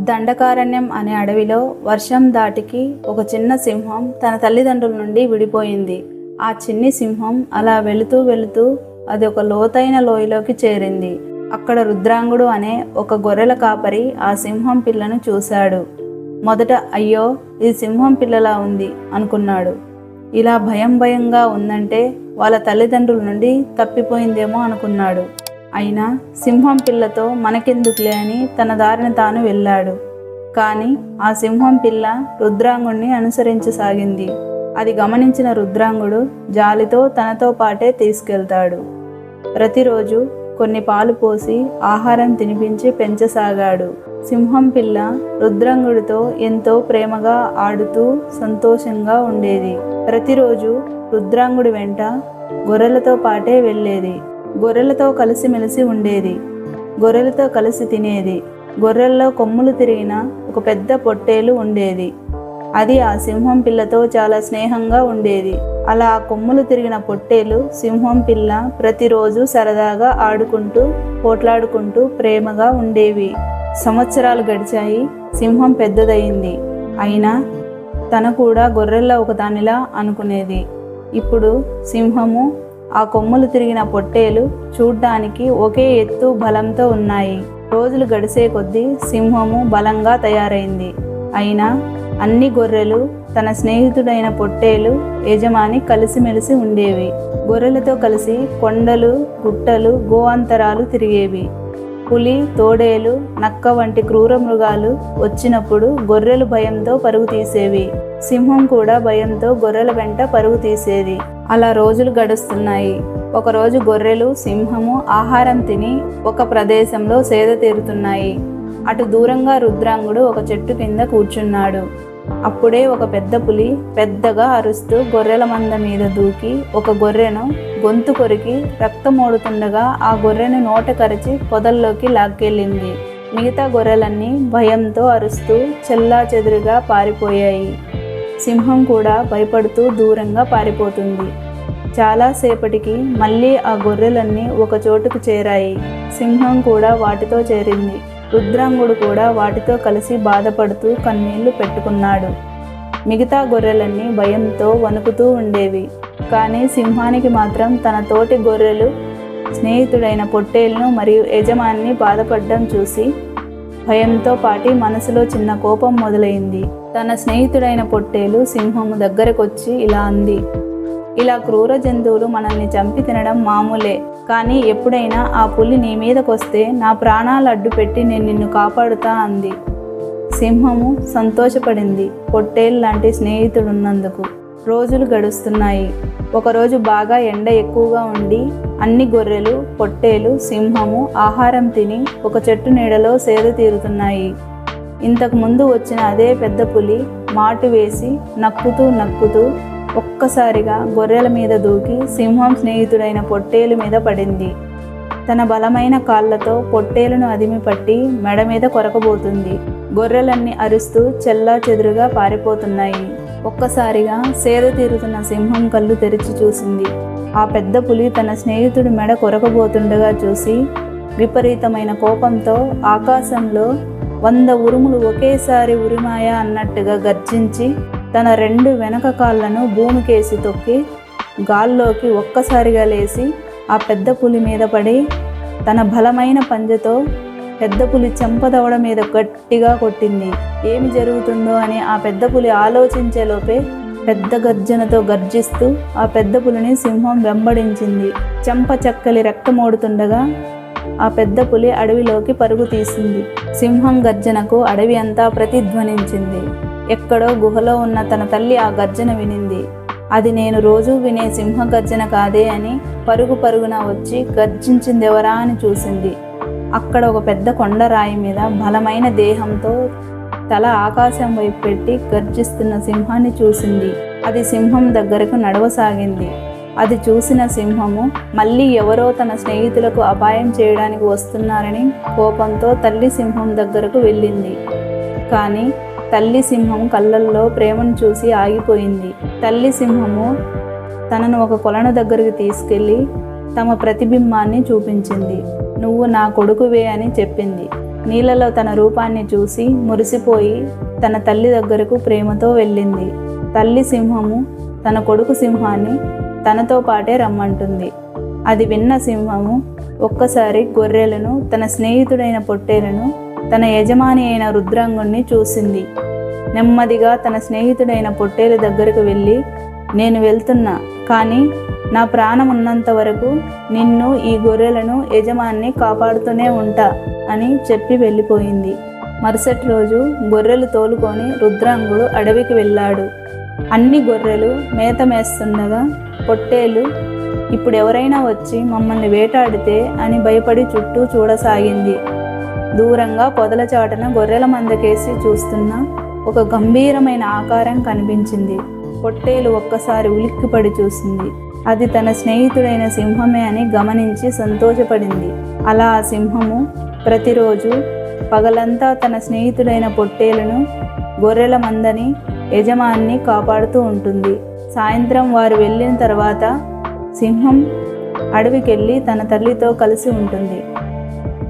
దండకారణ్యం అనే అడవిలో వర్షం దాటికి ఒక చిన్న సింహం తన తల్లిదండ్రుల నుండి విడిపోయింది. ఆ చిన్ని సింహం అలా వెళుతూ వెళుతూ అది ఒక లోతైన లోయలోకి చేరింది. అక్కడ రుద్రాంగుడు అనే ఒక గొర్రెల కాపరి ఆ సింహం పిల్లను చూశాడు. మొదట అయ్యో, ఇది సింహం పిల్లలా ఉంది అనుకున్నాడు. ఇలా భయం భయంగా ఉందంటే వాళ్ళ తల్లిదండ్రుల నుండి తప్పిపోయిందేమో అనుకున్నాడు. అయినా సింహం పిల్లతో మనకెందుకులే అని తన దారిని తాను వెళ్ళాడు. కానీ ఆ సింహం పిల్ల రుద్రాంగుడిని అనుసరించసాగింది. అది గమనించిన రుద్రాంగుడు జాలితో తనతో పాటే తీసుకెళ్తాడు. ప్రతిరోజు కొన్ని పాలు పోసి ఆహారం తినిపించి పెంచసాగాడు. సింహం పిల్ల రుద్రాంగుడితో ఎంతో ప్రేమగా ఆడుతూ సంతోషంగా ఉండేది. ప్రతిరోజు రుద్రాంగుడి వెంట గొర్రెలతో పాటే వెళ్ళేది. గొర్రెలతో కలిసిమెలిసి ఉండేది. గొర్రెలతో కలిసి తినేది. గొర్రెల్లో కొమ్ములు తిరిగిన ఒక పెద్ద పొట్టేలు ఉండేది. అది ఆ సింహం పిల్లతో చాలా స్నేహంగా ఉండేది. అలా ఆ కొమ్ములు తిరిగిన పొట్టేలు సింహం పిల్ల ప్రతిరోజు సరదాగా ఆడుకుంటూ పోట్లాడుకుంటూ ప్రేమగా ఉండేవి. సంవత్సరాలు గడిచాయి. సింహం పెద్దదయింది. అయినా తన కూడా గొర్రెల్లో ఒకదానిలా అనుకునేది. ఇప్పుడు సింహము ఆ కొమ్ములు తిరిగిన పొట్టేలు చూడ్డానికి ఒకే ఎత్తు బలంతో ఉన్నాయి. రోజులు గడిసే కొద్దీ సింహము బలంగా తయారైంది. అయినా అన్ని గొర్రెలు తన స్నేహితుడైన పొట్టేలు యజమాని కలిసిమెలిసి ఉండేవి. గొర్రెలతో కలిసి కొండలు గుట్టలు గోఅంతరాలు తిరిగేవి. పులి తోడేలు నక్క వంటి క్రూర మృగాలు వచ్చినప్పుడు గొర్రెలు భయంతో పరుగు తీసేవి. సింహం కూడా భయంతో గొర్రెల వెంట పరుగు తీసేది. అలా రోజులు గడుస్తున్నాయి. ఒకరోజు గొర్రెలు సింహము ఆహారం తిని ఒక ప్రదేశంలో సేద తీరుతున్నాయి. అటు దూరంగా రుద్రాంగుడు ఒక చెట్టు కింద కూర్చున్నాడు. అప్పుడే ఒక పెద్ద పులి పెద్దగా అరుస్తూ గొర్రెల మంద మీద దూకి ఒక గొర్రెను గొంతు కొరికి రక్తమోడుతుండగా ఆ గొర్రెను నోట కరిచి పొదల్లోకి లాక్కెళ్ళింది. మిగతా గొర్రెలన్నీ భయంతో అరుస్తూ చెల్లాచెదురుగా పారిపోయాయి. సింహం కూడా భయపడుతూ దూరంగా పారిపోతుంది. చాలాసేపటికి మళ్ళీ ఆ గొర్రెలన్నీ ఒక చోటుకు చేరాయి. సింహం కూడా వాటితో చేరింది. రుద్రాంగుడు కూడా వాటితో కలిసి బాధపడుతూ కన్నీళ్లు పెట్టుకున్నాడు. మిగతా గొర్రెలన్నీ భయంతో వణుకుతూ ఉండేవి. కానీ సింహానికి మాత్రం తన తోటి గొర్రెలు స్నేహితుడైన పొట్టేలును మరియు యజమానిని బాధపడడం చూసి భయంతో పాటి మనసులో చిన్న కోపం మొదలైంది. తన స్నేహితుడైన పొట్టేలు సింహము దగ్గరకొచ్చి ఇలా అంది, ఇలా క్రూర జంతువులు మనల్ని చంపి తినడం మామూలే. కానీ ఎప్పుడైనా ఆ పులి నీ మీదకొస్తే నా ప్రాణాలు అడ్డు పెట్టి నేను నిన్ను కాపాడుతా అంది. సింహము సంతోషపడింది పొట్టేలు లాంటి స్నేహితుడున్నందుకు. రోజులు గడుస్తున్నాయి. ఒకరోజు బాగా ఎండ ఎక్కువగా ఉండి అన్ని గొర్రెలు పొట్టేలు సింహము ఆహారం తిని ఒక చెట్టు నీడలో సేద తీరుతున్నాయి. ఇంతకు ముందు వచ్చిన అదే పెద్ద పులి మాటు వేసి నక్కుతూ ఒక్కసారిగా గొర్రెల మీద దూకి సింహం స్నేహితుడైన పొట్టేలు మీద పడింది. తన బలమైన కాళ్లతో పొట్టేలును అదిమి పట్టి మెడ మీద కొరకబోతుంది. గొర్రెలన్నీ అరుస్తూ చెల్లా చెదురుగా పారిపోతున్నాయి. ఒక్కసారిగా సేద తీరుతున్న సింహం కళ్ళు తెరిచి చూసింది. ఆ పెద్ద పులి తన స్నేహితుడి మెడ కొరకబోతుండగా చూసి విపరీతమైన కోపంతో ఆకాశంలో 100 ఉరుములు ఒకేసారి ఉరిమాయా అన్నట్టుగా గర్జించి తన 2 వెనక కాళ్లను భూమికేసి తొక్కి గాల్లోకి ఒక్కసారిగా లేచి ఆ పెద్ద పులి మీద పడి తన బలమైన పంజతో పెద్ద పులి చెంపదవడ మీద గట్టిగా కొట్టింది. ఏమి జరుగుతుందో అని ఆ పెద్ద పులి ఆలోచించేలోపే పెద్ద గర్జనతో గర్జిస్తూ ఆ పెద్ద పులిని సింహం వెంబడించింది. చెంప చక్కలి రక్తమోడుతుండగా ఆ పెద్ద పులి అడవిలోకి పరుగు తీసింది. సింహం గర్జనకు అడవి అంతా ప్రతిధ్వనించింది. ఎక్కడో గుహలో ఉన్న తన తల్లి ఆ గర్జన వినింది. అది నేను రోజూ వినే సింహ గర్జన కాదే అని పరుగున వచ్చి గర్జించిందెవరా అని చూసింది. అక్కడ ఒక పెద్ద కొండరాయి మీద బలమైన దేహంతో తల ఆకాశం వైపు పెట్టి గర్జిస్తున్న సింహాన్ని చూసింది. అది సింహం దగ్గరకు నడవసాగింది. అది చూసిన సింహము మళ్ళీ ఎవరో తన స్నేహితులకు అపాయం చేయడానికి వస్తున్నారని కోపంతో తల్లి సింహం దగ్గరకు వెళ్ళింది. కానీ తల్లి సింహం కళ్ళల్లో ప్రేమను చూసి ఆగిపోయింది. తల్లి సింహము తనను ఒక కొలను దగ్గరికి తీసుకెళ్ళి తమ ప్రతిబింబాన్ని చూపించింది. నువ్వు నా కొడుకువే అని చెప్పింది. నీళ్ళలో తన రూపాన్ని చూసి మురిసిపోయి తన తల్లి దగ్గరకు ప్రేమతో వెళ్ళింది. తల్లి సింహము తన కొడుకు సింహాన్ని తనతో పాటే రమ్మంటుంది. అది విన్న సింహము ఒక్కసారి గొర్రెలను, తన స్నేహితుడైన పొట్టేలను, తన యజమాని అయిన రుద్రాంగుణ్ణి చూసింది. నెమ్మదిగా తన స్నేహితుడైన పొట్టేలు దగ్గరకు వెళ్ళి, నేను వెళ్తున్నా, కానీ నా ప్రాణం ఉన్నంత వరకు నిన్ను, ఈ గొర్రెలను, యజమాన్ని కాపాడుతూనే ఉంటా అని చెప్పి వెళ్ళిపోయింది. మరుసటి రోజు గొర్రెలు తోలుకొని రుద్రాంగుడు అడవికి వెళ్ళాడు. అన్ని గొర్రెలు మేత మేస్తుండగా పొట్టేలు ఇప్పుడు ఎవరైనా వచ్చి మమ్మల్ని వేటాడితే అని భయపడి చుట్టూ చూడసాగింది. దూరంగా పొదల చాటున గొర్రెల మందకేసి చూస్తున్న ఒక గంభీరమైన ఆకారం కనిపించింది. పొట్టేలు ఒక్కసారి ఉలిక్కిపడి చూసింది. అది తన స్నేహితుడైన సింహమే అని గమనించి సంతోషపడింది. అలా ఆ సింహము ప్రతిరోజు పగలంతా తన స్నేహితుడైన పొట్టేలును, గొర్రెల మందని, యజమాన్ని కాపాడుతూ ఉంటుంది. సాయంత్రం వారు వెళ్ళిన తర్వాత సింహం అడవికెళ్ళి తన తల్లితో కలిసి ఉంటుంది.